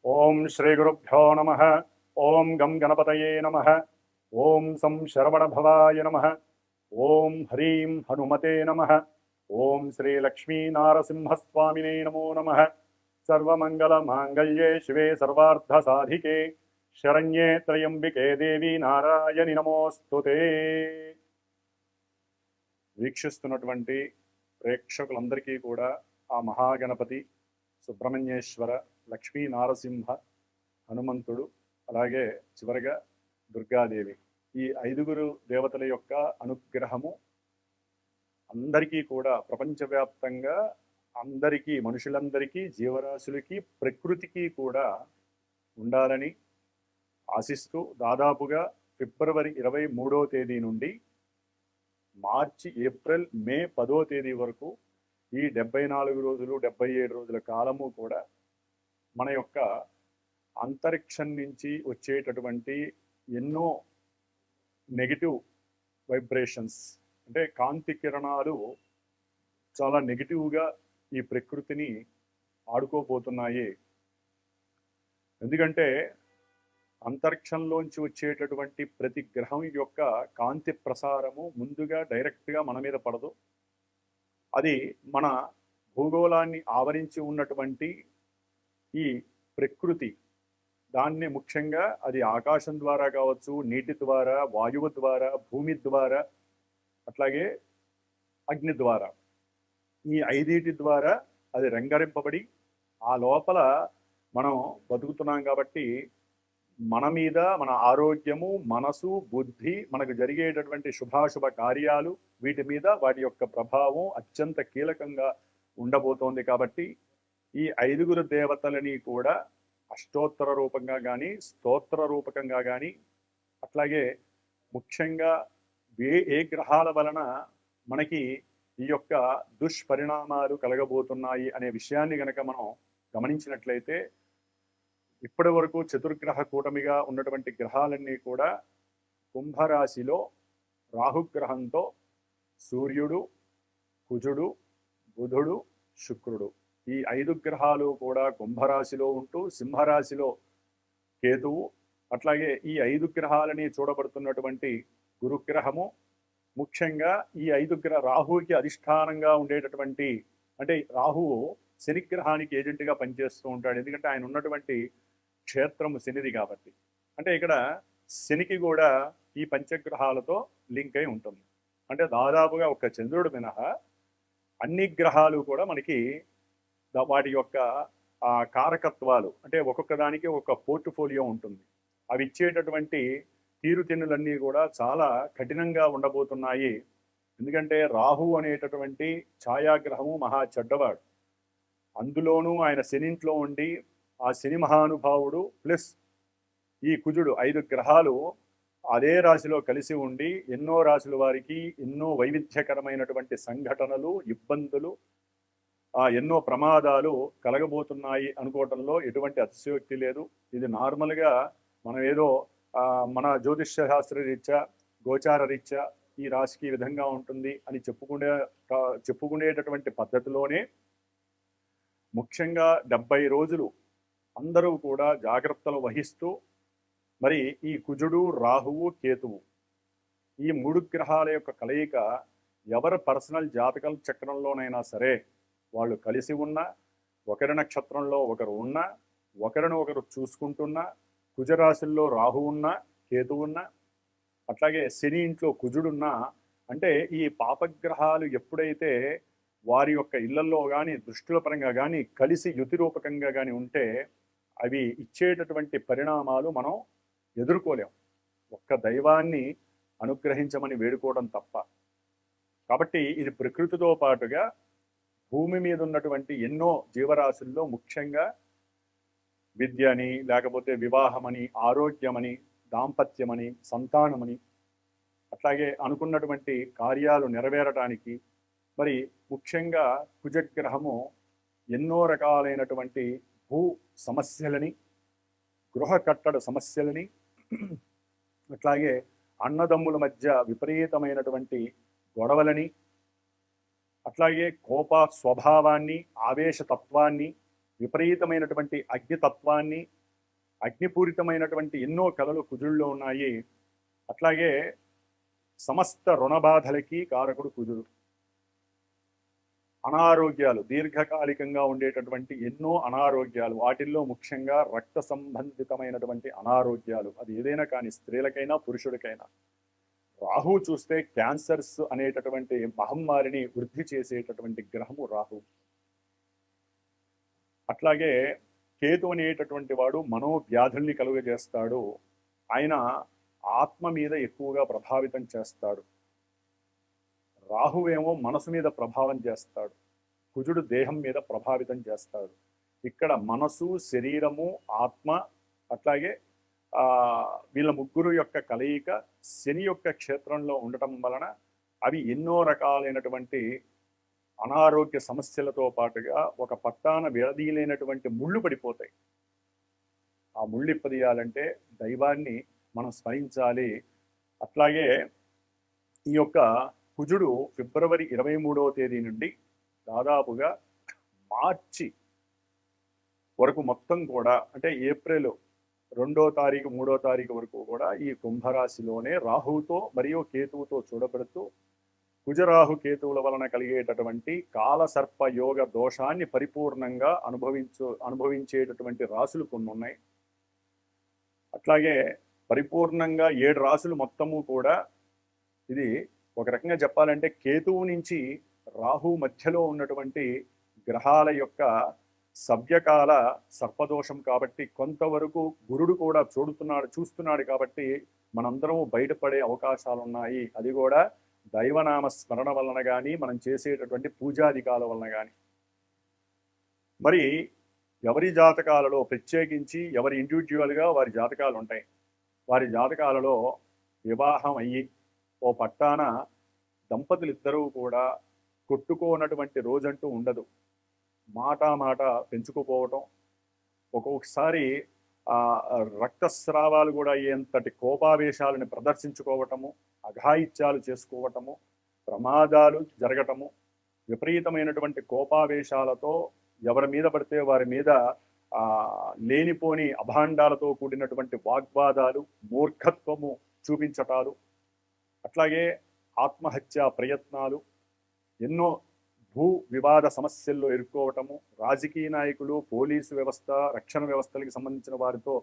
ఓం శ్రీ గురుభ్యో నమః. ఓం గం గణపతయే నమః. ఓం సం శరవణభవాయ నమః. ఓం హ్రీం హనుమతే నమః. ఓం శ్రీ లక్ష్మీ నారసింహస్వామినే నమో నమః. సర్వమంగళ మాంగళ్యే శివే సర్వార్థ సాధికే శరణ్యే త్రయంబికే దేవి నారాయణి నమోస్తుతే. వీక్షిస్తున్నటువంటి ప్రేక్షకులందరికీ కూడా ఆ మహాగణపతి, సుబ్రహ్మణ్యేశ్వర, లక్ష్మీ నారసింహ, హనుమంతుడు, అలాగే చివరిగా దుర్గాదేవి, ఈ ఐదుగురు దేవతల యొక్క అనుగ్రహము అందరికీ కూడా ప్రపంచవ్యాప్తంగా అందరికీ, మనుషులందరికీ, జీవరాశులకి, ప్రకృతికి కూడా ఉండాలని ఆశిస్తూ దాదాపుగా ఫిబ్రవరి 23వ తేదీ నుండి మార్చి, ఏప్రిల్, మే 10వ తేదీ వరకు ఈ 74 రోజులు 77 రోజుల కాలము కూడా మన యొక్క అంతరిక్షం నుంచి వచ్చేటటువంటి ఎన్నో నెగిటివ్ వైబ్రేషన్స్, అంటే కాంతి కిరణాలు చాలా నెగిటివ్గా ఈ ప్రకృతిని ఆడుకోబోతున్నాయి. ఎందుకంటే అంతరిక్షంలోంచి వచ్చేటటువంటి ప్రతి గ్రహం యొక్క కాంతి ప్రసారము ముందుగా డైరెక్ట్గా మన మీద పడదు. అది మన భూగోళాన్ని ఆవరించి ఉన్నటువంటి ఈ ప్రకృతి, దాన్ని ముఖ్యంగా అది ఆకాశం ద్వారా కావచ్చు, నీటి ద్వారా, వాయువు ద్వారా, భూమి ద్వారా, అట్లాగే అగ్ని ద్వారా, ఈ ఐదింటి ద్వారా అది రంగరింపబడి ఆ లోపల మనం బతుకుతున్నాం. కాబట్టి మన మీద, మన ఆరోగ్యము, మనసు, బుద్ధి, మనకు జరిగేటటువంటి శుభాశుభ కార్యాలు, వీటి మీద వాటి యొక్క ప్రభావం అత్యంత కీలకంగా ఉండబోతోంది. కాబట్టి ఈ ఐదుగురు దేవతలని కూడా అష్టోత్తర రూపంగా కానీ, స్తోత్ర రూపకంగా కానీ, అట్లాగే ముఖ్యంగా ఏ గ్రహాల వలన మనకి ఈ యొక్క దుష్పరిణామాలు కలగబోతున్నాయి అనే విషయాన్ని గనక మనం గమనించినట్లయితే, ఇప్పటి వరకు చతుర్గ్రహ కూటమిగా ఉన్నటువంటి గ్రహాలన్నీ కూడా కుంభరాశిలో రాహుగ్రహంతో సూర్యుడు, కుజుడు, బుధుడు, శుక్రుడు, ఈ 5 గ్రహాలు కూడా కుంభరాశిలో ఉంటూ, సింహరాశిలో కేతువు, అట్లాగే ఈ 5 గ్రహాలని చూడబడుతున్నటువంటి గురుగ్రహము, ముఖ్యంగా ఈ 5 రాహువుకి అధిష్టానంగా ఉండేటటువంటి, అంటే రాహువు శనిగ్రహానికి ఏజెంట్గా పనిచేస్తూ ఉంటాడు. ఎందుకంటే ఆయన ఉన్నటువంటి క్షేత్రము శనిది కాబట్టి. అంటే ఇక్కడ శనికి కూడా ఈ పంచగ్రహాలతో లింక్ అయి ఉంటుంది. అంటే దాదాపుగా ఒక చంద్రుడు మినహా అన్ని గ్రహాలు కూడా మనకి వాటి యొక్క కారకత్వాలు, అంటే ఒక్కొక్క దానికి ఒక పోర్ట్ఫోలియో ఉంటుంది. అవి ఇచ్చేటటువంటి తీరుతెన్నులన్నీ కూడా చాలా కఠినంగా ఉండబోతున్నాయి. ఎందుకంటే రాహు అనేటటువంటి ఛాయాగ్రహము మహా చెడ్డవాడు. అందులోనూ ఆయన శనింట్లో ఉండి, ఆ శని మహానుభావుడు ప్లస్ ఈ కుజుడు, 5 గ్రహాలు అదే రాశిలో కలిసి ఉండి ఎన్నో రాశుల వారికి ఎన్నో వైవిధ్యకరమైనటువంటి సంఘటనలు, ఇబ్బందులు, ఎన్నో ప్రమాదాలు కలగబోతున్నాయి అనుకోవటంలో ఎటువంటి అతిశయోక్తి లేదు. ఇది నార్మల్గా మనం ఏదో మన జ్యోతిష్య శాస్త్ర రీత్యా, గోచార రీత్యా ఈ రాశికి ఈ విధంగా ఉంటుంది అని చెప్పుకునేటటువంటి పద్ధతిలోనే ముఖ్యంగా 70 రోజులు అందరూ కూడా జాగ్రత్తలు వహిస్తూ, మరి ఈ కుజుడు, రాహువు, కేతువు, ఈ 3 గ్రహాల యొక్క కలయిక ఎవరి పర్సనల్ జాతకాల చక్రంలోనైనా సరే వాళ్ళు కలిసి ఉన్నా, ఒకరి నక్షత్రంలో ఒకరు ఉన్నా, ఒకరిని ఒకరు చూసుకుంటున్నా, కుజరాశుల్లో రాహు ఉన్నా, కేతు ఉన్నా, అట్లాగే శని ఇంట్లో కుజుడున్నా, అంటే ఈ పాపగ్రహాలు ఎప్పుడైతే వారి యొక్క ఇళ్లలో కానీ, దృష్టిల పరంగా కానీ కలిసి యుతిరూపకంగా కానీ ఉంటే అవి ఇచ్చేటటువంటి పరిణామాలు మనం ఎదుర్కోలేం. ఒక్క దైవాన్ని అనుగ్రహించమని వేడుకోవడం తప్ప. కాబట్టి ఇది ప్రకృతితో పాటుగా భూమి మీద ఉన్నటువంటి ఎన్నో జీవరాశుల్లో ముఖ్యంగా విద్యని, లేకపోతే వివాహమని, ఆరోగ్యమని, దాంపత్యమని, సంతానమని, అట్లాగే అనుకున్నటువంటి కార్యాలు నెరవేరటానికి, మరి ముఖ్యంగా కుజగ్రహము ఎన్నో రకాలైనటువంటి భూ సమస్యలని, గృహ కట్టడ సమస్యలని, అట్లాగే అన్నదమ్ముల మధ్య విపరీతమైనటువంటి గొడవలని, అట్లాగే కోప స్వభావాన్ని, ఆవేశతత్వాన్ని, విపరీతమైనటువంటి అగ్నితత్వాన్ని, అగ్నిపూరితమైనటువంటి ఎన్నో కళలు కుజుల్లో ఉన్నాయి. అట్లాగే సమస్త రుణబాధలకి కారకుడు కుజుడు. అనారోగ్యాలు, దీర్ఘకాలికంగా ఉండేటటువంటి ఎన్నో అనారోగ్యాలు, వాటిల్లో ముఖ్యంగా రక్త సంబంధితమైనటువంటి అనారోగ్యాలు, అది ఏదైనా కానీ స్త్రీలకైనా పురుషుడికైనా. రాహు చూస్తే క్యాన్సర్స్ అనేటటువంటి మహమ్మారిని వృద్ధి చేసేటటువంటి గ్రహము రాహు. అట్లాగే కేతు అనేటటువంటి వాడు మనోవ్యాధుల్ని కలుగజేస్తాడు. ఆయన ఆత్మ మీద ఎక్కువగా ప్రభావితం చేస్తాడు. రాహువేమో మనసు మీద ప్రభావం చేస్తాడు, కుజుడు దేహం మీద ప్రభావితం చేస్తాడు. ఇక్కడ మనసు, శరీరము, ఆత్మ, అట్లాగే వీళ్ళ ముగ్గురు యొక్క కలయిక శని యొక్క క్షేత్రంలో ఉండటం వలన అవి ఎన్నో రకాలైనటువంటి అనారోగ్య సమస్యలతో పాటుగా ఒక పట్టాన విడదీయలేనటువంటి ముళ్ళు పడిపోతాయి. ఆ ముళ్ళు ఇప్పదీయాలంటే దైవాన్ని మనం స్మరించాలి. అట్లాగే ఈ యొక్క కుజుడు ఫిబ్రవరి 23వ తేదీ నుండి దాదాపుగా మార్చి వరకు మొత్తం కూడా, అంటే ఏప్రిల్ 2వ తారీఖు 3వ తారీఖు వరకు కూడా ఈ కుంభరాశిలోనే రాహువుతో మరియు కేతువుతో చూడబడుతూ కుజరాహు కేతువుల వలన కలిగేటటువంటి కాలసర్ప యోగ దోషాన్ని పరిపూర్ణంగా అనుభవించేటటువంటి రాశులు కొన్ని ఉన్నాయి. అట్లాగే పరిపూర్ణంగా 7 రాశులు మొత్తము కూడా, ఇది ఒక రకంగా చెప్పాలంటే కేతువు నుంచి రాహు మధ్యలో ఉన్నటువంటి గ్రహాల యొక్క సవ్యకాల సర్పదోషం కాబట్టి కొంతవరకు గురుడు కూడా చూస్తున్నాడు కాబట్టి మనందరం బయటపడే అవకాశాలు ఉన్నాయి. అది కూడా దైవనామ స్మరణ వలన కానీ, మనం చేసేటటువంటి పూజాధికాల వలన కానీ. మరి ఎవరి జాతకాలలో ప్రత్యేకించి ఎవరి ఇండివిజువల్గా వారి జాతకాలు ఉంటాయి. వారి జాతకాలలో వివాహం అయ్యి ఓ పట్టాన దంపతులు ఇద్దరూ కూడా కొట్టుకోనటువంటి రోజంటూ ఉండదు. మాట పెంచుకుపోవటం, ఒక్కొక్కసారి రక్తస్రావాలు కూడా అయ్యేంతటి కోపావేశాలను ప్రదర్శించుకోవటము, అఘాయిత్యాలు చేసుకోవటము, ప్రమాదాలు జరగటము, విపరీతమైనటువంటి కోపావేశాలతో ఎవరి మీద పడితే వారి మీద లేనిపోని అభాండాలతో కూడినటువంటి వాగ్వాదాలు, మూర్ఖత్వము చూపించటాలు, అట్లాగే ఆత్మహత్యా ప్రయత్నాలు, ఎన్నో భూ వివాద సమస్యల్లో ఇరుక్కోవటము, రాజకీయ నాయకులు, పోలీసు వ్యవస్థ, రక్షణ వ్యవస్థలకు సంబంధించిన వారితో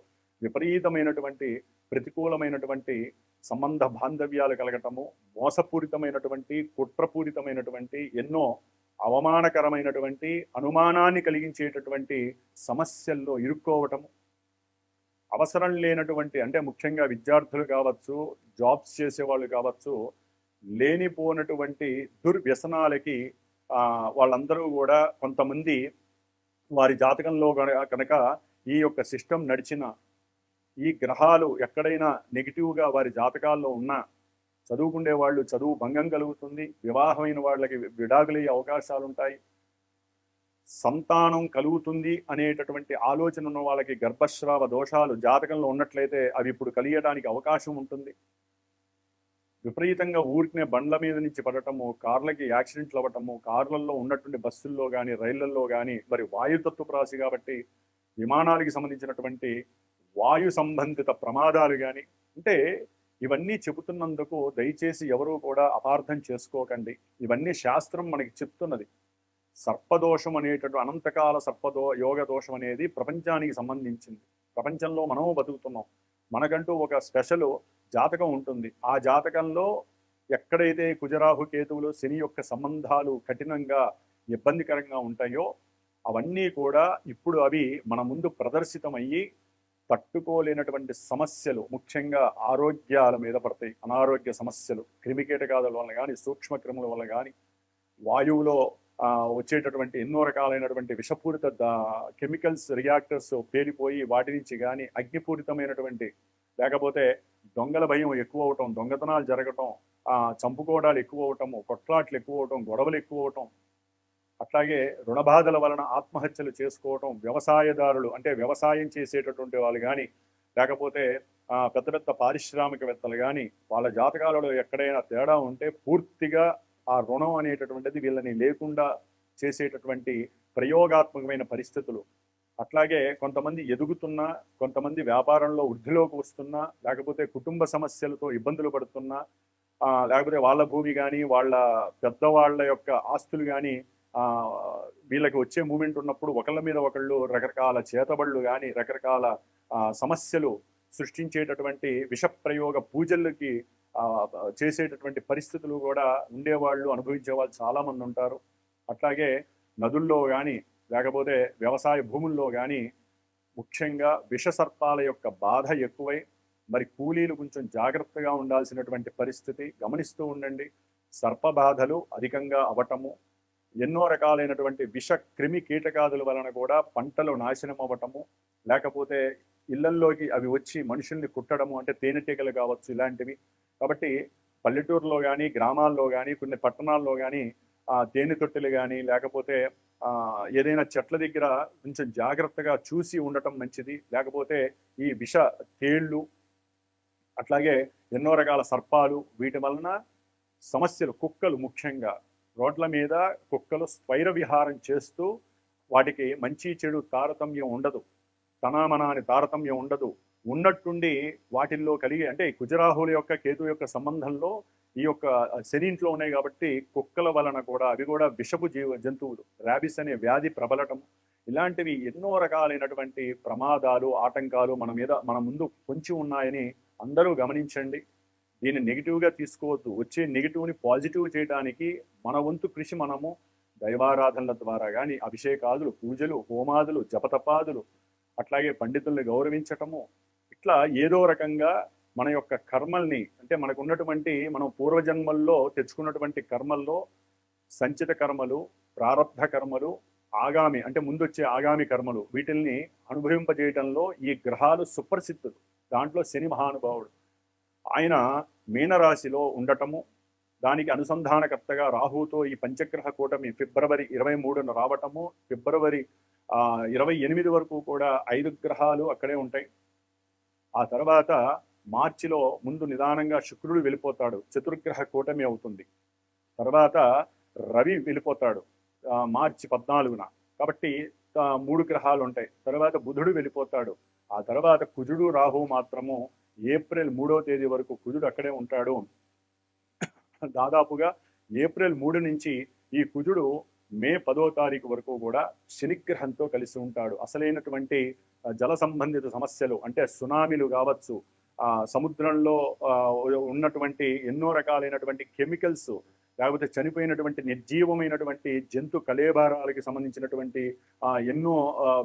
విపరీతమైనటువంటి ప్రతికూలమైనటువంటి సంబంధ బాంధవ్యాలు కలగటము, మోసపూరితమైనటువంటి కుట్రపూరితమైనటువంటి ఎన్నో అవమానకరమైనటువంటి అనుమానాన్ని కలిగించేటటువంటి సమస్యల్లో ఇరుక్కోవటము, అవసరం లేనటువంటి, అంటే ముఖ్యంగా విద్యార్థులు కావచ్చు, జాబ్స్ చేసేవాళ్ళు కావచ్చు, లేనిపోనటువంటి దుర్వ్యసనాలకి వాళ్ళందరూ కూడా కొంతమంది వారి జాతకంలో కనుక ఈ యొక్క సిస్టమ్ నడిచిన, ఈ గ్రహాలు ఎక్కడైనా నెగిటివ్గా వారి జాతకాల్లో ఉన్నా చదువుకునే వాళ్ళు చదువు భంగం కలుగుతుంది, వివాహమైన వాళ్ళకి విడాకులయ్యే అవకాశాలు ఉంటాయి, సంతానం కలుగుతుంది అనేటటువంటి ఆలోచన ఉన్న వాళ్ళకి గర్భస్రావ దోషాలు జాతకంలో ఉన్నట్లయితే అవి ఇప్పుడు కలిగడానికి అవకాశం ఉంటుంది. విపరీతంగా ఊరికినే బండ్ల మీద నుంచి పడటము, కార్లకి యాక్సిడెంట్లు అవ్వటము, కార్లలో ఉన్నటువంటి బస్సుల్లో కానీ రైళ్లలో కానీ, మరి వాయుతత్వపు రాశి కాబట్టి విమానాలకి సంబంధించినటువంటి వాయు సంబంధిత ప్రమాదాలు కానీ, అంటే ఇవన్నీ చెబుతున్నందుకు దయచేసి ఎవరూ కూడా అపార్థం చేసుకోకండి. ఇవన్నీ శాస్త్రం మనకి చెప్తున్నది. సర్పదోషం అనేటటువంటి అనంతకాల యోగ దోషం అనేది ప్రపంచానికి సంబంధించింది. ప్రపంచంలో మనము బతుకుతున్నాం, మనకంటూ ఒక స్పెషల్ జాతకం ఉంటుంది. ఆ జాతకంలో ఎక్కడైతే కుజరాహు కేతువులు శని యొక్క సంబంధాలు కఠినంగా ఇబ్బందికరంగా ఉంటాయో అవన్నీ కూడా ఇప్పుడు అవి మన ముందు ప్రదర్శితమయ్యి తట్టుకోలేనటువంటి సమస్యలు ముఖ్యంగా ఆరోగ్యాల మీద పడతాయి. అనారోగ్య సమస్యలు క్రిమికీటకాదుల వల్ల కానీ, సూక్ష్మ క్రిముల వల్ల కానీ, వాయువులో వచ్చేటటువంటి ఎన్నో రకాలైనటువంటి విషపూరిత కెమికల్స్ రియాక్టర్స్ పేలిపోయి వాటి నుంచి కానీ, అగ్నిపూరితమైనటువంటి, లేకపోతే దొంగల భయం ఎక్కువ అవటం, దొంగతనాలు జరగటం, చంపుకోవడాలు ఎక్కువ అవటము, కొట్లాట్లు ఎక్కువ అవటం, గొడవలు ఎక్కువ అవటం, అట్లాగే రుణబాధల వలన ఆత్మహత్యలు చేసుకోవటం, వ్యవసాయదారులు అంటే వ్యవసాయం చేసేటటువంటి వాళ్ళు కానీ, లేకపోతే పెద్ద పెద్ద పారిశ్రామికవేత్తలు కానీ వాళ్ళ జాతకాలలో ఎక్కడైనా తేడా ఉంటే పూర్తిగా ఆ రుణం అనేటటువంటిది వీళ్ళని లేకుండా చేసేటటువంటి ప్రయోగాత్మకమైన పరిస్థితులు అట్లాగే కొంతమంది ఎదుగుతున్నా, కొంతమంది వ్యాపారంలో వృద్ధిలోకి వస్తున్నా, లేకపోతే కుటుంబ సమస్యలతో ఇబ్బందులు పడుతున్నా, లేకపోతే వాళ్ళ భూమి కానీ వాళ్ళ పెద్దవాళ్ళ యొక్క ఆస్తులు కానీ వీళ్ళకి వచ్చే మూమెంట్ ఉన్నప్పుడు ఒకళ్ళ మీద ఒకళ్ళు రకరకాల చేతబళ్ళు కానీ రకరకాల సమస్యలు సృష్టించేటటువంటి విషప్రయోగ పూజలకి చేసేటటువంటి పరిస్థితులు కూడా ఉండేవాళ్ళు, అనుభవించే వాళ్ళు చాలామంది ఉంటారు. అట్లాగే నదుల్లో కానీ లేకపోతే వ్యవసాయ భూముల్లో కానీ ముఖ్యంగా విషసర్పాల యొక్క బాధ ఎక్కువై మరి కూలీలు కొంచెం జాగ్రత్తగా ఉండాల్సినటువంటి పరిస్థితి గమనిస్తూ ఉండండి. సర్పబాధలు అధికంగా అవటము, ఎన్నో రకాలైనటువంటి విష క్రిమి కీటకాదుల వలన కూడా పంటలు నాశనం అవ్వటము, లేకపోతే ఇళ్లల్లోకి అవి వచ్చి మనుషుల్ని కుట్టడము, అంటే తేనెటీగలు కావచ్చు ఇలాంటివి. కాబట్టి పల్లెటూరులో కానీ గ్రామాల్లో కానీ కొన్ని పట్టణాల్లో కానీ తేనె తొట్టెలు కానీ లేకపోతే ఏదైనా చెట్ల దగ్గర కొంచెం జాగ్రత్తగా చూసి ఉండటం మంచిది. లేకపోతే ఈ విష తేళ్ళు అట్లాగే ఎన్నో రకాల సర్పాలు వీటి వలన సమస్యలు, కుక్కలు ముఖ్యంగా రోడ్ల మీద కుక్కలు స్వైర విహారం చేస్తూ వాటికి మంచి చెడు తారతమ్యం ఉండదు, తనామన అని తారతమ్యం ఉండదు. ఉన్నట్టుండి వాటిల్లో కలిగి అంటే కుజరాహుల యొక్క కేతు యొక్క సంబంధంలో ఈ యొక్క శనింట్లో ఉన్నాయి కాబట్టి కుక్కల వలన కూడా అవి కూడా విషపు జంతువులు, ర్యాబిస్ అనే వ్యాధి ప్రబలటం, ఇలాంటివి ఎన్నో రకాలైనటువంటి ప్రమాదాలు ఆటంకాలు మన ముందు పొంచి ఉన్నాయని అందరూ గమనించండి. దీన్ని నెగిటివ్గా తీసుకోవద్దు. వచ్చే నెగిటివ్ని పాజిటివ్ చేయడానికి మన వంతు కృషి మనము దైవారాధనల ద్వారా కానీ అభిషేకాదులు, పూజలు, హోమాదులు, జపతపాదులు, అట్లాగే పండితుల్ని గౌరవించటము, ఇట్లా ఏదో రకంగా మన యొక్క కర్మల్ని అంటే మనకు ఉన్నటువంటి మనం పూర్వజన్మల్లో తెచ్చుకున్నటువంటి కర్మల్లో సంచిత కర్మలు, ప్రారబ్ధ కర్మలు, ఆగామి అంటే ముందొచ్చే ఆగామి కర్మలు వీటిల్ని అనుభవింపజేయటంలో ఈ గ్రహాలు సుప్రసిద్ధులు. దాంట్లో శని మహానుభావుడు ఆయన మీనరాశిలో ఉండటము, దానికి అనుసంధానకర్తగా రాహుతో ఈ పంచగ్రహ కూటమి ఫిబ్రవరి 23న రావటము, ఫిబ్రవరి 28 వరకు కూడా 5 గ్రహాలు అక్కడే ఉంటాయి. ఆ తర్వాత మార్చిలో ముందు నిదానంగా శుక్రుడు వెళ్ళిపోతాడు, చతుర్గ్రహ కూటమి అవుతుంది. తర్వాత రవి వెళ్ళిపోతాడు మార్చి 14న, కాబట్టి 3 గ్రహాలు ఉంటాయి. తర్వాత బుధుడు వెళ్ళిపోతాడు. ఆ తర్వాత కుజుడు రాహు మాత్రము ఏప్రిల్ 3వ తేదీ వరకు కుజుడు అక్కడే ఉంటాడు. దాదాపుగా ఏప్రిల్ 3 నుంచి ఈ కుజుడు మే 10వ తారీఖు వరకు కూడా శనిగ్రహంతో కలిసి ఉంటాడు. అసలైనటువంటి జల సంబంధిత సమస్యలు అంటే సునామీలు కావచ్చు, సముద్రంలో ఉన్నటువంటి ఎన్నో రకాలైనటువంటి కెమికల్స్, లేకపోతే చనిపోయినటువంటి నిర్జీవమైనటువంటి జంతు కళేబారాలకి సంబంధించినటువంటి ఎన్నో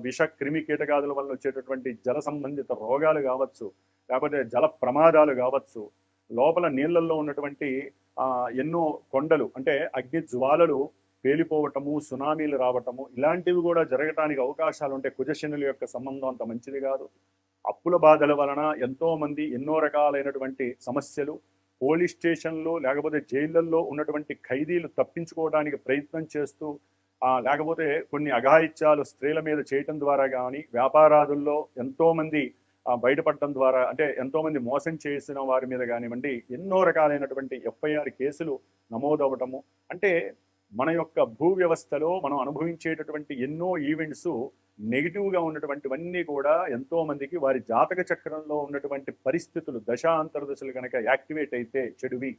విష క్రిమి కీటకాదుల వల్ల వచ్చేటటువంటి జల సంబంధిత రోగాలు కావచ్చు, లేకపోతే జల ప్రమాదాలు కావచ్చు, లోపల నీళ్లలో ఉన్నటువంటి ఎన్నో కొండలు అంటే అగ్ని జ్వాలలు పేలిపోవటము, సునామీలు రావటము, ఇలాంటివి కూడా జరగటానికి అవకాశాలు ఉంటాయి. కుజశనుల యొక్క సంబంధం అంత మంచిది కాదు. అప్పుల బాధల వలన ఎంతో మంది ఎన్నో రకాలైనటువంటి సమస్యలు, పోలీస్ స్టేషన్లు లేకపోతే జైళ్ళల్లో ఉన్నటువంటి ఖైదీలు తప్పించుకోవడానికి ప్రయత్నం చేస్తూ, లేకపోతే కొన్ని అఘాయిత్యాలు స్త్రీల మీద చేయటం ద్వారా కానీ, వ్యాపారాదుల్లో ఎంతో మంది బయటపడటం ద్వారా అంటే ఎంతో మంది మోసం చేసిన వారి మీద కానివ్వండి, ఎన్నో రకాలైనటువంటి FIR కేసులు నమోదవటము, అంటే మన యొక్క భూ వ్యవస్థలో మనం అనుభవించేటటువంటి ఎన్నో ఈవెంట్స్ నెగిటివ్గా ఉన్నటువంటివన్నీ కూడా ఎంతో మందికి వారి జాతక చక్రంలో ఉన్నటువంటి పరిస్థితులు దశాంతర్దశలు కనుక యాక్టివేట్ అయితే చెడువి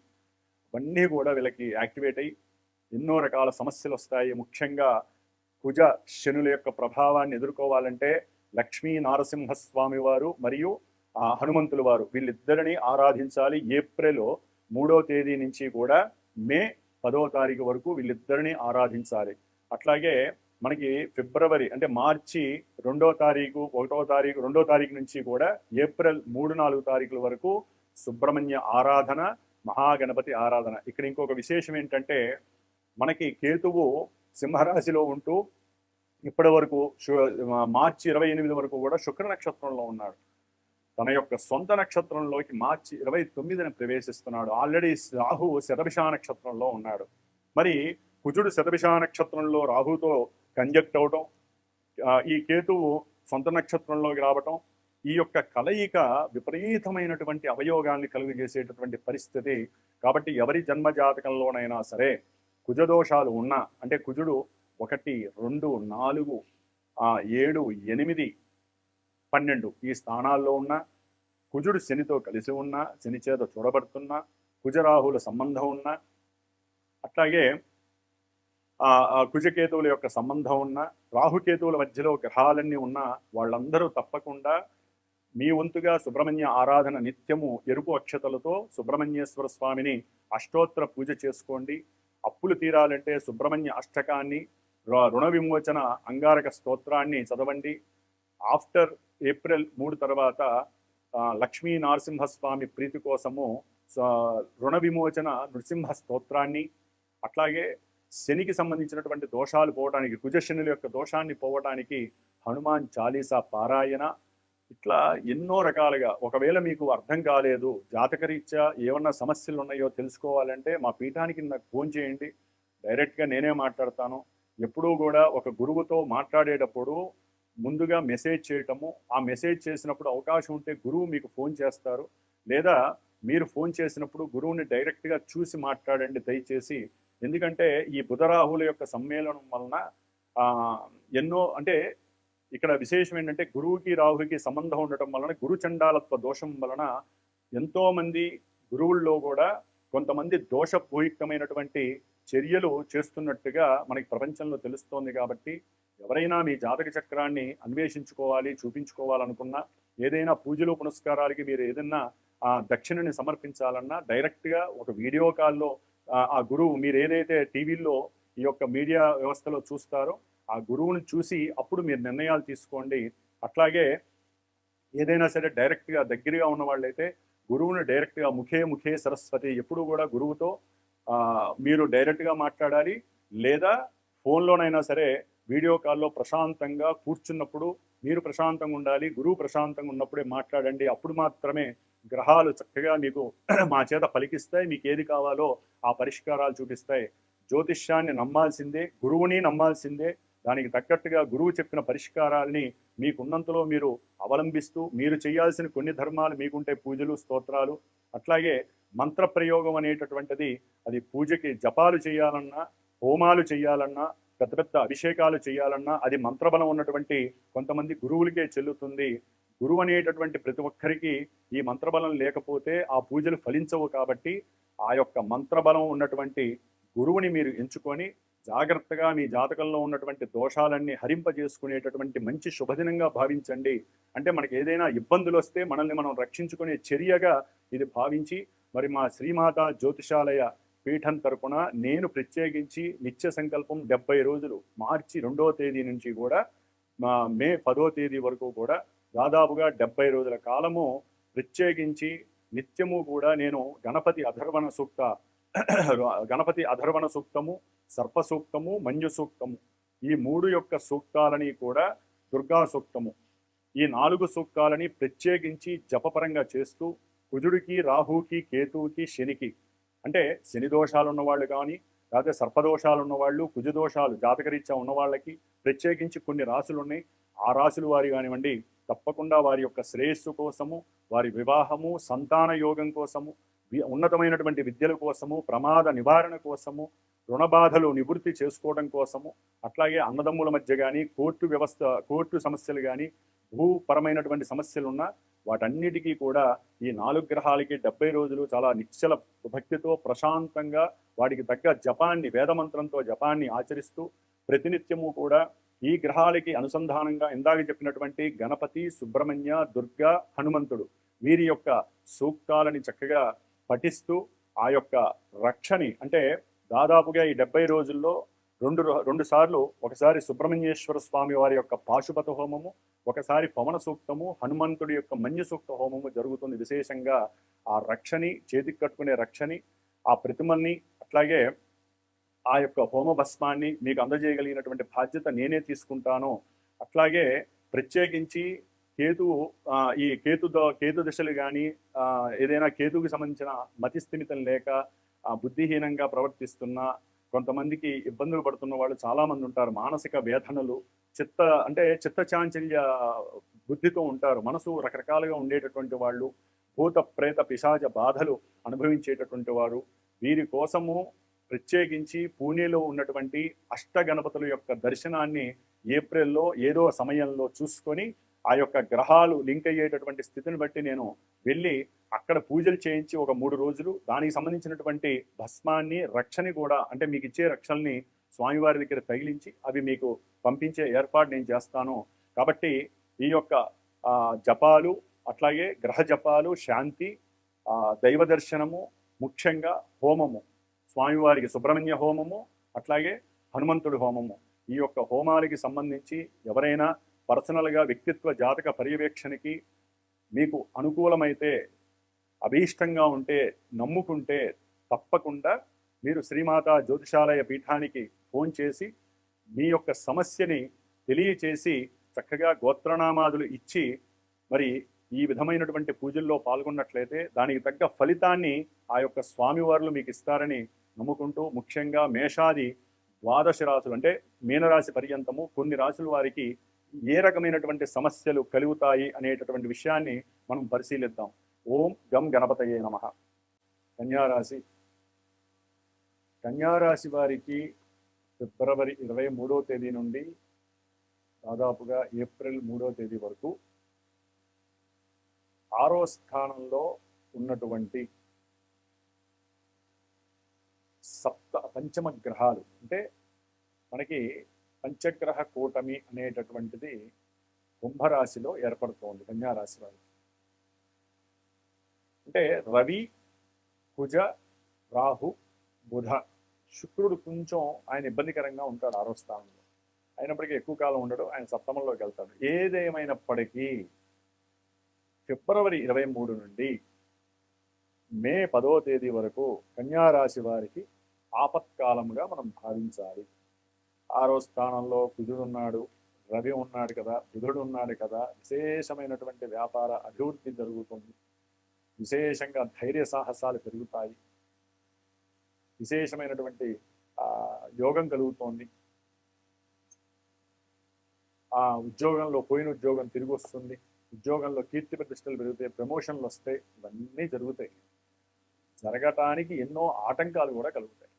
అవన్నీ కూడా వీళ్ళకి యాక్టివేట్ అయ్యి ఎన్నో రకాల సమస్యలు వస్తాయి. ముఖ్యంగా కుజ శనుల యొక్క ప్రభావాన్ని ఎదుర్కోవాలంటే లక్ష్మీ నారసింహస్వామి వారు మరియు హనుమంతుల వారు వీళ్ళిద్దరిని ఆరాధించాలి. ఏప్రిల్ 3వ తేదీ నుంచి కూడా మే 10వ తారీఖు వరకు వీళ్ళిద్దరిని ఆరాధించాలి. అట్లాగే మనకి ఫిబ్రవరి అంటే మార్చి 2వ తారీఖు 1వ తారీఖు 2వ తారీఖు నుంచి కూడా ఏప్రిల్ 3, 4 తారీఖుల వరకు సుబ్రహ్మణ్య ఆరాధన, మహాగణపతి ఆరాధన. ఇక్కడ ఇంకొక విశేషం ఏంటంటే మనకి కేతువు సింహరాశిలో ఉంటూ ఇప్పటి వరకు మార్చి 28 వరకు కూడా శుక్ర నక్షత్రంలో ఉన్నాడు. తన యొక్క సొంత నక్షత్రంలోకి మార్చి 29న ప్రవేశిస్తున్నాడు. ఆల్రెడీ రాహు శతభిష నక్షత్రంలో ఉన్నాడు. మరి కుజుడు శతభిష నక్షత్రంలో రాహుతో కంజక్ట్ అవటం, ఈ కేతువు సొంత నక్షత్రంలోకి రావటం, ఈ యొక్క కలయిక విపరీతమైనటువంటి అవయోగాల్ని కలుగజేసేటటువంటి పరిస్థితి. కాబట్టి ఎవరి జన్మ జాతకంలోనైనా సరే కుజదోషాలు ఉన్నా అంటే కుజుడు 1, 2, 4 7, 8, 12 ఈ స్థానాల్లో ఉన్న కుజుడు శనితో కలిసి ఉన్న, శని చేత చూడబడుతున్న, కుజరాహుల సంబంధం ఉన్న, అట్లాగే కుజకేతువుల యొక్క సంబంధం ఉన్న, రాహుకేతువుల మధ్యలో గ్రహాలన్నీ ఉన్న వాళ్ళందరూ తప్పకుండా మీ వంతుగా సుబ్రహ్మణ్య ఆరాధన నిత్యము ఎరుపు అక్షతలతో సుబ్రహ్మణ్యేశ్వర స్వామిని అష్టోత్తర పూజ చేసుకోండి. అప్పులు తీరాలంటే సుబ్రహ్మణ్య అష్టకాన్ని, రుణ విమోచన అంగారక స్తోత్రాన్ని చదవండి. ఆఫ్టర్ ఏప్రిల్ 3 తర్వాత లక్ష్మీ నరసింహస్వామి ప్రీతి కోసము రుణ విమోచన నృసింహ స్తోత్రాన్ని, అట్లాగే శనికి సంబంధించినటువంటి దోషాలు పోవడానికి, కుజశనుల యొక్క దోషాన్ని పోవడానికి హనుమాన్ చాలీసా పారాయణ, ఇట్లా ఎన్నో రకాలుగా. ఒకవేళ మీకు అర్థం కాలేదు, జాతకరీత్యా ఏమన్నా సమస్యలు ఉన్నాయో తెలుసుకోవాలంటే మా పీఠానికి నాకు ఫోన్ చేయండి, డైరెక్ట్గా నేనే మాట్లాడతాను. ఎప్పుడూ కూడా ఒక గురువుతో మాట్లాడేటప్పుడు ముందుగా మెసేజ్ చేయటము, ఆ మెసేజ్ చేసినప్పుడు అవకాశం ఉంటే గురువు మీకు ఫోన్ చేస్తారు, లేదా మీరు ఫోన్ చేసినప్పుడు గురువుని డైరెక్ట్గా చూసి మాట్లాడండి దయచేసి. ఎందుకంటే ఈ బుధరాహుల యొక్క సమ్మేళనం వలన ఎన్నో, అంటే ఇక్కడ విశేషం ఏంటంటే గురువుకి రాహుకి సంబంధం ఉండటం వలన, గురుచండాలత్వ దోషం వలన ఎంతోమంది గురువుల్లో కూడా కొంతమంది దోషపూయుక్తమైనటువంటి చర్యలు చేస్తున్నట్టుగా మనకి ప్రపంచంలో తెలుస్తోంది. కాబట్టి ఎవరైనా మీ జాతక చక్రాన్ని అన్వేషించుకోవాలి, చూపించుకోవాలనుకున్నా, ఏదైనా పూజలు పునస్కారాలకి మీరు ఏదైనా దక్షిణని సమర్పించాలన్నా డైరెక్ట్గా ఒక వీడియో కాల్లో ఆ గురువు, మీరు ఏదైతే టీవీల్లో ఈ యొక్క మీడియా వ్యవస్థలో చూస్తారో ఆ గురువుని చూసి అప్పుడు మీరు నిర్ణయాలు తీసుకోండి. అట్లాగే ఏదైనా సరే డైరెక్ట్గా దగ్గరగా ఉన్న వాళ్ళైతే గురువుని డైరెక్ట్గా ముఖే సరస్వతి, ఎప్పుడు కూడా గురువుతో మీరు డైరెక్ట్గా మాట్లాడాలి, లేదా ఫోన్లోనైనా సరే వీడియో కాల్లో ప్రశాంతంగా కూర్చున్నప్పుడు మీరు ప్రశాంతంగా ఉండాలి, గురువు ప్రశాంతంగా ఉన్నప్పుడే మాట్లాడండి. అప్పుడు మాత్రమే గ్రహాలు చక్కగా మీకు మా చేత పలికిస్తాయి, మీకు ఏది కావాలో ఆ పరిష్కారాలు చూపిస్తాయి. జ్యోతిష్యాన్ని నమ్మాల్సిందే, గురువుని నమ్మాల్సిందే. దానికి తగ్గట్టుగా గురువు చెప్పిన పరిష్కారాలని మీకున్నంతలో మీరు అవలంబిస్తూ, మీరు చేయాల్సిన కొన్ని ధర్మాలు మీకుంటే పూజలు, స్తోత్రాలు, అట్లాగే మంత్ర ప్రయోగం అనేటటువంటిది, అది పూజకి జపాలు చేయాలన్నా, హోమాలు చేయాలన్నా, పెద్ద పెద్ద అభిషేకాలు చేయాలన్నా అది మంత్రబలం ఉన్నటువంటి కొంతమంది గురువులకే చెల్లుతుంది. గురువు అనేటటువంటి ప్రతి ఒక్కరికి ఈ మంత్రబలం లేకపోతే ఆ పూజలు ఫలించవు. కాబట్టి ఆ యొక్క మంత్రబలం ఉన్నటువంటి గురువుని మీరు ఎంచుకొని జాగ్రత్తగా మీ జాతకంలో ఉన్నటువంటి దోషాలన్నీ హరింపజేసుకునేటటువంటి మంచి శుభదినంగా భావించండి. అంటే మనకి ఏదైనా ఇబ్బందులు వస్తే మనల్ని మనం రక్షించుకునే చర్యగా ఇది భావించి, మరి మా శ్రీమాత జ్యోతిషాలయ పీఠం తరపున నేను ప్రత్యేకించి నిత్య సంకల్పం 70 రోజులు, మార్చి 2వ తేదీ నుంచి కూడా మే 10వ తేదీ వరకు కూడా దాదాపుగా 70 రోజుల కాలము ప్రత్యేకించి నిత్యము కూడా నేను గణపతి అధర్వణ సూక్తము, సర్ప సూక్తము, మంజు సూక్తము, ఈ 3 యొక్క సూక్తాలని కూడా, దుర్గా సూక్తము, ఈ 4 సూక్తాలని ప్రత్యేకించి జపపరంగా చేస్తూ కుజుడికి, రాహుకి, కేతువుకి, శనికి, అంటే శని దోషాలు ఉన్నవాళ్ళు కానీ, లేకపోతే సర్పదోషాలు ఉన్నవాళ్ళు, కుజదోషాలు జాతకరీత్యా ఉన్న వాళ్ళకి ప్రత్యేకించి కొన్ని రాసులు ఉన్నాయి. ఆ రాసులు వారి కానివ్వండి, తప్పకుండా వారి యొక్క శ్రేయస్సు కోసము, వారి వివాహము, సంతాన యోగం కోసము, ఉన్నతమైనటువంటి విద్యల కోసము, ప్రమాద నివారణ కోసము, రుణబాధలు నివృత్తి చేసుకోవడం కోసము, అట్లాగే అన్నదమ్ముల మధ్య కానీ, కోర్టు సమస్యలు కానీ, భూపరమైనటువంటి సమస్యలు ఉన్న వాటన్నిటికీ కూడా ఈ 4 గ్రహాలకి 70 రోజులు చాలా నిశ్చల భక్తితో ప్రశాంతంగా వాటికి తగ్గ జపాన్ని, వేదమంత్రంతో జపాన్ని ఆచరిస్తూ ప్రతినిత్యము కూడా ఈ గ్రహాలకి అనుసంధానంగా ఇందాక చెప్పినటువంటి గణపతి, సుబ్రహ్మణ్య, దుర్గా, హనుమంతుడు వీరి యొక్క సూక్తాలని చక్కగా పఠిస్తూ ఆ యొక్క రక్షని, అంటే దాదాపుగా ఈ 70 రోజుల్లో రెండు సార్లు, ఒకసారి సుబ్రహ్మణ్యేశ్వర స్వామి వారి యొక్క పాశుపత హోమము, ఒకసారి పవన సూక్తము, హనుమంతుడి యొక్క మంజు సూక్త హోమము జరుగుతుంది. విశేషంగా ఆ రక్షని, చేతికి కట్టుకునే రక్షని, ఆ ప్రతిమల్ని, అట్లాగే ఆ యొక్క హోమ భస్మాన్ని మీకు అందజేయగలిగినటువంటి బాధ్యత నేనే తీసుకుంటాను. అట్లాగే ప్రత్యేకించి ఈ కేతు దశలు కానీ, ఏదైనా కేతువుకి సంబంధించిన మతిస్థిమితం లేక బుద్ధిహీనంగా ప్రవర్తిస్తున్న కొంతమందికి ఇబ్బందులు పడుతున్న వాళ్ళు చాలామంది ఉంటారు. మానసిక వేదనలు, చిత్తచాంచల్య బుద్ధితో ఉంటారు. మనసు రకరకాలుగా ఉండేటటువంటి వాళ్ళు, భూత ప్రేత పిశాచ బాధలు అనుభవించేటటువంటి వారు, వీరి కోసము ప్రత్యేకించి పూణేలో ఉన్నటువంటి అష్టగణపతుల యొక్క దర్శనాన్ని ఏప్రిల్లో ఏదో సమయంలో చూసుకొని ఆ యొక్క గ్రహాలు లింక్ అయ్యేటటువంటి స్థితిని బట్టి నేను వెళ్ళి అక్కడ పూజలు చేయించి ఒక 3 రోజులు దానికి సంబంధించినటువంటి భస్మాన్ని రక్షని కూడా అంటే మీకు ఇచ్చే రక్షల్ని స్వామివారి దగ్గర తగిలించి అవి మీకు పంపించే ఏర్పాటు నేను చేస్తాను. కాబట్టి ఈ యొక్క జపాలు అట్లాగే గ్రహ జపాలు, శాంతి, దైవ దర్శనము, ముఖ్యంగా హోమము, స్వామివారికి సుబ్రహ్మణ్య హోమము, అట్లాగే హనుమంతుడి హోమము, ఈ యొక్క హోమాలకి సంబంధించి ఎవరైనా పర్సనల్గా వ్యక్తిత్వ జాతక పర్యవేక్షణకి మీకు అనుకూలమైతే, అభీష్టంగా ఉంటే, నమ్ముకుంటే తప్పకుండా మీరు శ్రీమాత జ్యోతిషాలయ పీఠానికి ఫోన్ చేసి మీ యొక్క సమస్యని తెలియచేసి చక్కగా గోత్రనామాదులు ఇచ్చి మరి ఈ విధమైనటువంటి పూజల్లో పాల్గొన్నట్లయితే దానికి తగ్గ ఫలితాన్ని ఆ యొక్క స్వామివారులు మీకు ఇస్తారని నమ్ముకుంటూ, ముఖ్యంగా మేషాది 12 రాశులు అంటే మీనరాశి పర్యంతము కొన్ని రాశుల వారికి ఏ రకమైనటువంటి సమస్యలు కలుగుతాయి అనేటటువంటి విషయాన్ని మనం పరిశీలిద్దాం. ఓం గం గణపతయే నమః. కన్యారాశి. కన్యారాశి వారికి ఫిబ్రవరి 23వ తేదీ నుండి దాదాపుగా ఏప్రిల్ 3వ తేదీ వరకు 6వ స్థానంలో ఉన్నటువంటి పంచమ గ్రహాలు అంటే మనకి పంచగ్రహ కూటమి అనేటటువంటిది కుంభరాశిలో ఏర్పడుతోంది కన్యారాశి వారికి. అంటే రవి, కుజ, రాహు, బుధ, శుక్రుడు కొంచెం ఆయన ఇబ్బందికరంగా ఉంటాడు 6వ స్థానంలో. అయినప్పటికీ ఎక్కువ కాలం ఉండడు, ఆయన సప్తమంలోకి వెళ్తాడు. ఏదేమైనప్పటికీ ఫిబ్రవరి 23 నుండి మే 10వ తేదీ వరకు కన్యారాశి వారికి ఆపత్కాలముగా మనం భావించాలి. 6వ స్థానంలో కుజుడు ఉన్నాడు, రవి ఉన్నాడు కదా, బుధుడు ఉన్నాడు కదా, విశేషమైనటువంటి వ్యాపార అభివృద్ధి జరుగుతుంది, విశేషంగా ధైర్య సాహసాలు పెరుగుతాయి, విశేషమైనటువంటి యోగం కలుగుతోంది. ఆ ఉద్యోగంలో పోయిన ఉద్యోగం తిరిగి వస్తుంది, ఉద్యోగంలో కీర్తి ప్రతిష్టలు పెరుగుతాయి, ప్రమోషన్లు వస్తాయి, ఇవన్నీ జరుగుతాయి. జరగటానికి ఎన్నో ఆటంకాలు కూడా కలుగుతాయి.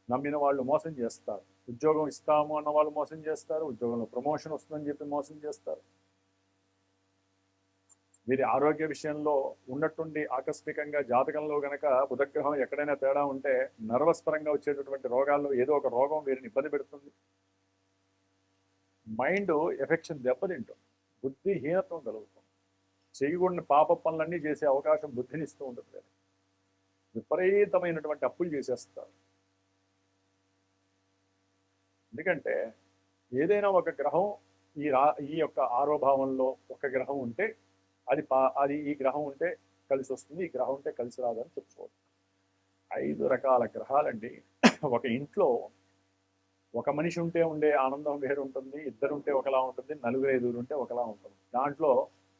నమ్మిన వాళ్ళు మోసం చేస్తారు, ఉద్యోగం ఇస్తాము అన్న వాళ్ళు మోసం చేస్తారు, ఉద్యోగంలో ప్రమోషన్ వస్తుందని చెప్పి మోసం చేస్తారు. వీరి ఆరోగ్య విషయంలో ఉన్నట్టుండి ఆకస్మికంగా జాతకంలో గనక బుధగ్రహం ఎక్కడైనా తేడా ఉంటే నర్వస్ పరంగా వచ్చేటటువంటి రోగాల్లో ఏదో ఒక రోగం వీరిని ఇబ్బంది పెడుతుంది. మైండ్ ఎఫెక్షన్ దెబ్బతింటుంది, బుద్ధిహీనత్వం కలుగుతుంది, చేయకూడని పాప పనులన్నీ చేసే అవకాశం బుద్ధినిస్తూ ఉంటుంది. విపరీతమైనటువంటి అప్పులు చేసేస్తారు. ఎందుకంటే ఏదైనా ఒక గ్రహం ఈ యొక్క 6వ భావంలో ఒక గ్రహం ఉంటే అది ఈ గ్రహం ఉంటే కలిసి వస్తుంది, ఈ గ్రహం ఉంటే కలిసి రాదని చెప్పుకోవచ్చు. 5 రకాల గ్రహాలండి. ఒక ఇంట్లో ఒక మనిషి ఉంటే ఉండే ఆనందం వేరు ఉంటుంది, ఇద్దరు ఉంటే ఒకలా ఉంటుంది, 4-5 ఉంటే ఒకలా ఉంటుంది. దాంట్లో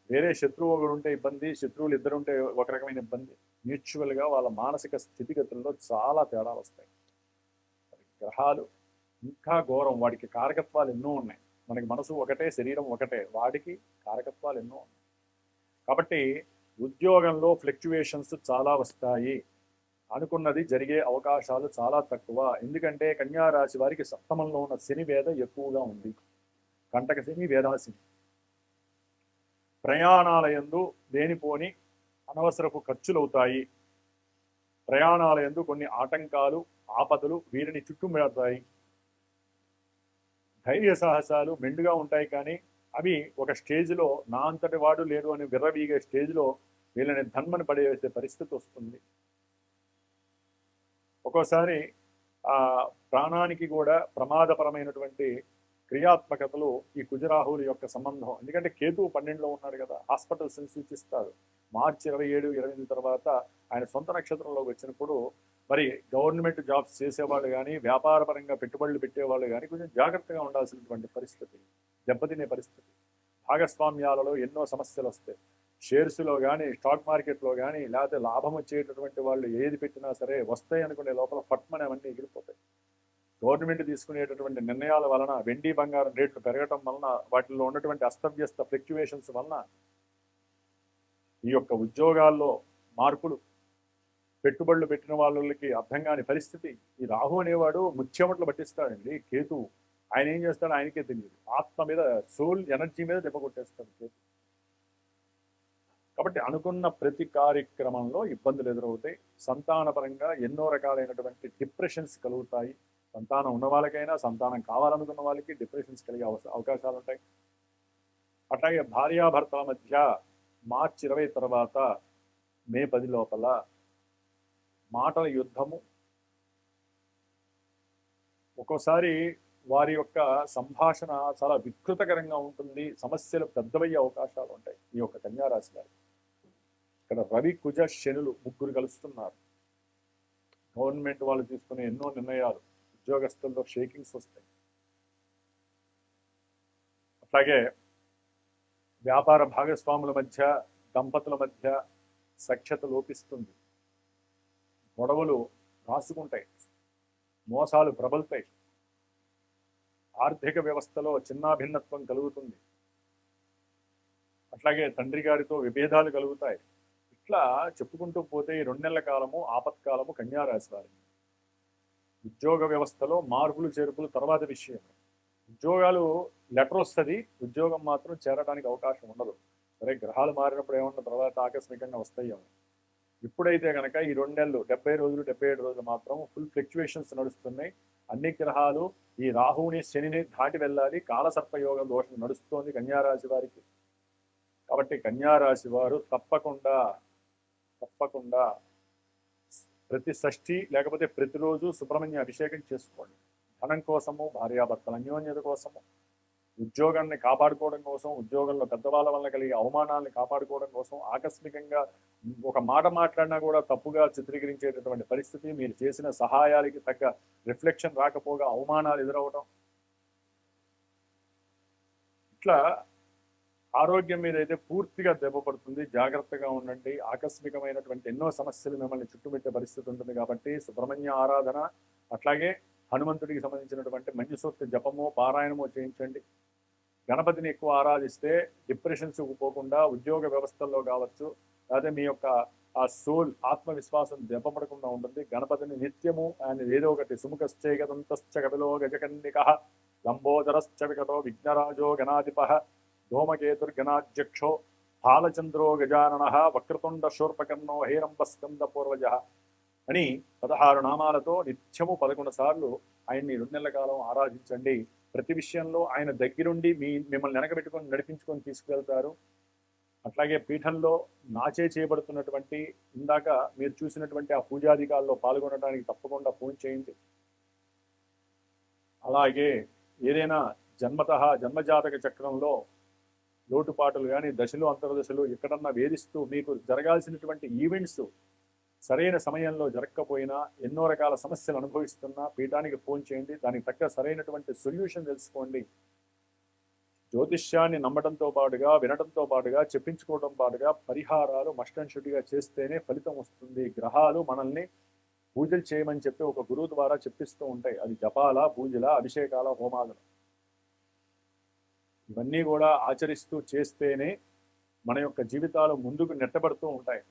వేరే శత్రువు ఒకడు ఉంటే ఇబ్బంది, శత్రువులు ఇద్దరు ఉంటే ఒక రకమైన ఇబ్బంది. మ్యూచువల్గా వాళ్ళ మానసిక స్థితిగతుల్లో చాలా తేడాలు వస్తాయి. గ్రహాలు ఇంకా ఘోరం, వాడికి కారకత్వాలు ఎన్నో ఉన్నాయి. మనకి మనసు ఒకటే, శరీరం ఒకటే, వాడికి కారకత్వాలు ఎన్నో ఉన్నాయి. కాబట్టి ఉద్యోగంలో ఫ్లక్చువేషన్స్ చాలా వస్తాయి, అనుకున్నది జరిగే అవకాశాలు చాలా తక్కువ. ఎందుకంటే కన్యారాశి వారికి సప్తమంలో ఉన్న శని వేద ఎక్కువగా ఉంది, కంటక శని, వేదాశని. ప్రయాణాలయందు దేనిపోని అనవసరపు ఖర్చులు అవుతాయి, ప్రయాణాలయందు కొన్ని ఆటంకాలు, ఆపదలు వీరిని చుట్టుముడతాయి. ధైర్య సాహసాలు మెండుగా ఉంటాయి, కానీ అవి ఒక స్టేజ్లో నా అంతటి వాడు లేడు అని విర్రవీగే స్టేజ్లో వీళ్ళని ధన్మని పడేసే పరిస్థితి వస్తుంది. ఒక్కోసారి ప్రాణానికి కూడా ప్రమాదపరమైనటువంటి క్రియాత్మకతలు ఈ కుజరాహుల యొక్క సంబంధం. ఎందుకంటే కేతువు 12లో ఉన్నాడు కదా, హాస్పిటల్స్ని సూచిస్తారు. మార్చి 27, 28 తర్వాత ఆయన సొంత నక్షత్రంలోకి వచ్చినప్పుడు మరి గవర్నమెంట్ జాబ్స్ చేసేవాళ్ళు కానీ, వ్యాపారపరంగా పెట్టుబడులు పెట్టేవాళ్ళు కానీ కొంచెం జాగ్రత్తగా ఉండాల్సినటువంటి పరిస్థితి, దెబ్బతినే పరిస్థితి. భాగస్వామ్యాలలో ఎన్నో సమస్యలు వస్తాయి. షేర్స్లో కానీ, స్టాక్ మార్కెట్లో కానీ, లేకపోతే లాభం వచ్చేటటువంటి వాళ్ళు ఏది పెట్టినా సరే వస్తాయి అనుకునే లోపల ఫట్మని అవన్నీ ఎగిరిపోతాయి. గవర్నమెంట్ తీసుకునేటటువంటి నిర్ణయాల వలన, వెండి బంగారం రేట్లు పెరగటం వలన, వాటిల్లో ఉన్నటువంటి అస్తవ్యస్త ఫ్లక్చువేషన్స్ వలన ఈ యొక్క ఉద్యోగాల్లో మార్పులు, పెట్టుబడులు పెట్టిన వాళ్ళకి అర్థం కాని పరిస్థితి. ఈ రాహు అనేవాడు ముత్యమట్లు పట్టిస్తాడండి. కేతువు ఆయన ఏం చేస్తాడో ఆయనకే తెలియదు. ఆత్మ మీద, సోల్ ఎనర్జీ మీద దెబ్బ కొట్టేస్తాడు. కాబట్టి అనుకున్న ప్రతి కార్యక్రమంలో ఇబ్బందులు ఎదురవుతాయి. సంతానపరంగా ఎన్నో రకాలైనటువంటి డిప్రెషన్స్ కలుగుతాయి. సంతానం ఉన్న వాళ్ళకైనా, సంతానం కావాలనుకున్న వాళ్ళకి డిప్రెషన్స్ కలిగే అవకాశాలు ఉంటాయి. అట్లాగే భార్యాభర్తల మధ్య మార్చి 20 తర్వాత మే 10 లోపల మాటల యుద్ధము, ఒక్కోసారి వారి యొక్క సంభాషణ చాలా వికృతకరంగా ఉంటుంది. సమస్యలు పెద్దవయ్యే అవకాశాలు ఉంటాయి ఈ యొక్క కన్యారాశి వారు. ఇక్కడ రవి, కుజ, శనులు ముగ్గురు కలుస్తున్నారు. గవర్నమెంట్ వాళ్ళు తీసుకునే ఎన్నో నిర్ణయాలు, ఉద్యోగస్తుల్లో షేకింగ్స్ వస్తాయి. అట్లాగే వ్యాపార భాగస్వాముల మధ్య, దంపతుల మధ్య సఖ్యత లోపిస్తుంది. గొడవలు రాసుకుంటాయి, మోసాలు ప్రబలుతాయి, ఆర్థిక వ్యవస్థలో చిన్నాభిన్నత్వం కలుగుతుంది. అట్లాగే తండ్రి గారితో విభేదాలు కలుగుతాయి. ఇట్లా చెప్పుకుంటూ పోతే 2 నెలల కాలము ఆపత్కాలము కన్యారాశి వారికి. ఉద్యోగ వ్యవస్థలో మార్పులు చేర్పులు తర్వాత విషయం. ఉద్యోగాలు లెటర్ వస్తుంది, ఉద్యోగం మాత్రం చేరడానికి అవకాశం ఉండదు. సరే, గ్రహాలు మారినప్పుడు ఏమన్నా తర్వాత ఆకస్మికంగా వస్తాయేమో. ఇప్పుడైతే కనుక ఈ 2 నెలలు 70 రోజులు 77 రోజులు మాత్రం ఫుల్ ఫ్లక్చువేషన్స్ నడుస్తున్నాయి. అన్ని గ్రహాలు ఈ రాహువుని శనిని దాటి వెళ్ళాలి. కాలసర్పయోగ దోషం నడుస్తోంది కన్యారాశి వారికి. కాబట్టి కన్యారాశి వారు తప్పకుండా ప్రతి షష్ఠి లేకపోతే ప్రతిరోజు సుబ్రహ్మణ్య అభిషేకం చేసుకోండి. ధనం కోసము, భార్యాభర్తల అన్యోన్యత కోసము, ఉద్యోగాన్ని కాపాడుకోవడం కోసం, ఉద్యోగంలో పెద్దవాళ్ళ వల్ల కలిగే అవమానాలను కాపాడుకోవడం కోసం, ఆకస్మికంగా ఒక మాట మాట్లాడినా కూడా తప్పుగా చిత్రీకరించేటటువంటి పరిస్థితి, మీరు చేసిన సహాయాలకి తగ్గ రిఫ్లెక్షన్ రాకపోగా అవమానాలు ఎదురవడం, ఇట్లా ఆరోగ్యం మీద అయితే పూర్తిగా దెబ్బపడుతుంది. జాగ్రత్తగా ఉండండి. ఆకస్మికమైనటువంటి ఎన్నో సమస్యలు మిమ్మల్ని చుట్టుముట్టే పరిస్థితి ఉంటుంది. కాబట్టి సుబ్రహ్మణ్య ఆరాధన, అట్లాగే హనుమంతుడికి సంబంధించినటువంటి మంచి సూక్త జపమో పారాయణమో చేయించండి. గణపతిని ఎక్కువ ఆరాధిస్తే డిప్రెషన్స్ పోకుండా ఉద్యోగ వ్యవస్థల్లో కావచ్చు, అదే మీ యొక్క ఆ సోల్ ఆత్మవిశ్వాసం దెబ్బపడకుండా ఉంటుంది. గణపతిని నిత్యము ఆయన ఏదో ఒకటి సుముఖశ్చేగదంతశ్చ కపిలో గజకన్నిక లంబోదరశ్చ వికటో విఘ్నరాజో గణాధిప ధూమకేతుర్గణాధ్యక్షో బాలచంద్రో గజానన వక్రతుండ శూర్పకర్ణో హేరంబస్కంద పూర్వజ అని 16 నామాలతో నిత్యము 11 సార్లు ఆయన్ని 2 నెలల కాలం ఆరాధించండి. ప్రతి విషయంలో ఆయన దగ్గరుండి మిమ్మల్ని వెనకబెట్టుకొని నడిపించుకొని తీసుకువెళ్తారు. అట్లాగే పీఠంలో నాచే చేయబడుతున్నటువంటి ఇందాక మీరు చూసినటువంటి ఆ పూజాధికాల్లో పాల్గొనడానికి తప్పకుండా ఫోన్ చేయండి. అలాగే ఏదైనా జన్మజాతక చక్రంలో లోటుపాటులు కానీ, దశలు అంతర్దశలు ఎక్కడన్నా వేధిస్తూ మీకు జరగాల్సినటువంటి ఈవెంట్స్ సరైన సమయంలో జరగకపోయినా, ఎన్నో రకాల సమస్యలు అనుభవిస్తున్నా పీఠానికి ఫోన్ చేయండి. దానికి తగ్గ సరైనటువంటి సొల్యూషన్ తెలుసుకోండి. జ్యోతిష్యాన్ని నమ్మడంతో పాటుగా, వినడంతో పాటుగా, చెప్పించుకోవడం పాటుగా పరిహారాలు మస్టన్షుడిగా చేస్తేనే ఫలితం వస్తుంది. గ్రహాలు మనల్ని పూజలు చేయమని చెప్పి ఒక గురువు ద్వారా చెప్పిస్తూ ఉంటాయి. అది జపాల, పూజల, అభిషేకాల, హోమాలు, ఇవన్నీ కూడా ఆచరిస్తూ చేస్తేనే మన యొక్క జీవితాలు ముందుకు నెట్టబడుతూ ఉంటాయి.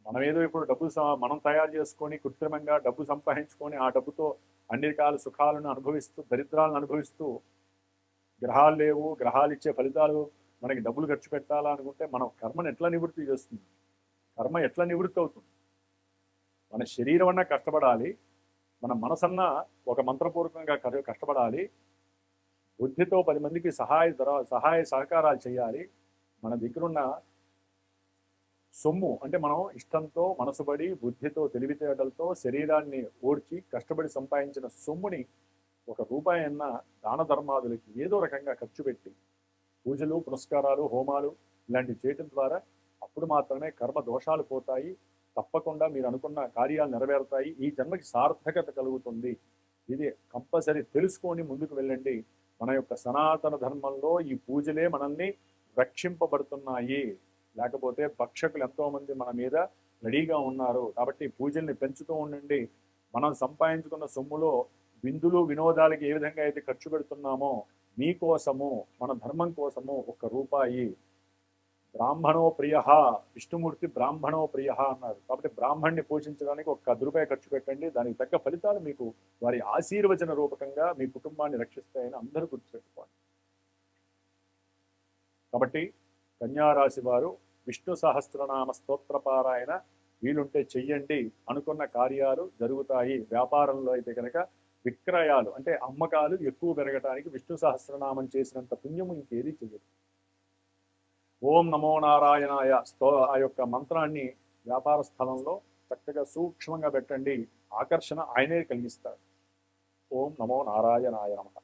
మనం ఏదో ఇప్పుడు డబ్బు మనం తయారు చేసుకొని కృత్రిమంగా డబ్బు సంపాదించుకొని ఆ డబ్బుతో అన్ని రకాల సుఖాలను అనుభవిస్తూ, దరిద్రాలను అనుభవిస్తూ, గ్రహాలు లేవు, గ్రహాలు ఇచ్చే ఫలితాలు మనకి డబ్బులు ఖర్చు పెట్టాలా అనుకుంటే మనం కర్మను ఎట్లా నివృత్తి చేస్తుంది? కర్మ ఎట్లా నివృత్తి అవుతుంది? మన శరీరం అన్నా కష్టపడాలి, మన మనసన్నా ఒక మంత్రపూర్వకంగా కష్టపడాలి, బుద్ధితో 10 మందికి సహాయ సహకారాలు చేయాలి. మన దగ్గరున్న సొమ్ము అంటే మనం ఇష్టంతో, మనసుబడి, బుద్ధితో, తెలివితేటలతో శరీరాన్ని ఓడ్చి కష్టపడి సంపాదించిన సొమ్ముని ₹1 అన్న దాన ధర్మాదులకి ఏదో రకంగా ఖర్చు పెట్టి పూజలు, పునస్కారాలు, హోమాలు ఇలాంటివి చేయటం ద్వారా అప్పుడు మాత్రమే కర్మ దోషాలు పోతాయి. తప్పకుండా మీరు అనుకున్న కార్యాలు నెరవేరుతాయి. ఈ జన్మకి సార్థకత కలుగుతుంది. ఇది కంపల్సరీ తెలుసుకొని ముందుకు వెళ్ళండి. మన యొక్క సనాతన ధర్మంలో ఈ పూజలే మనల్ని రక్షింపబడుతున్నాయి. లేకపోతే భక్షకులు ఎంతో మంది మన మీద రెడీగా ఉన్నారు. కాబట్టి పూజల్ని పెంచుతూ ఉండండి. మనం సంపాదించుకున్న సొమ్ములో విందులు, వినోదాలకి ఏ విధంగా అయితే ఖర్చు పెడుతున్నామో, మీకోసము, మన ధర్మం కోసము ₹1 బ్రాహ్మణో ప్రియ, విష్ణుమూర్తి బ్రాహ్మణో ప్రియ అన్నారు. కాబట్టి బ్రాహ్మణ్ణి పోషించడానికి ఒక ₹10 ఖర్చు పెట్టండి, దానికి తగ్గ ఫలితాలు మీకు వారి ఆశీర్వచన రూపకంగా మీ కుటుంబాన్ని రక్షిస్తాయని అందరూ గుర్తుపెట్టుకోండి. కాబట్టి కన్యారాశి వారు విష్ణు సహస్రనామ స్తోత్ర పారాయణ వీలుంటే చెయ్యండి. అనుకున్న కార్యాలు జరుగుతాయి. వ్యాపారంలో అయితే కనుక విక్రయాలు అంటే అమ్మకాలు ఎక్కువ పెరగటానికి విష్ణు సహస్రనామం చేసినంత పుణ్యము ఇంకేది చెయ్యదు. ఓం నమో నారాయణాయ ఆ యొక్క మంత్రాన్ని వ్యాపార స్థలంలో చక్కగా సూక్ష్మంగా పెట్టండి. ఆకర్షణ ఆయనే కలిగిస్తాడు. ఓం నమో నారాయణాయ నమః.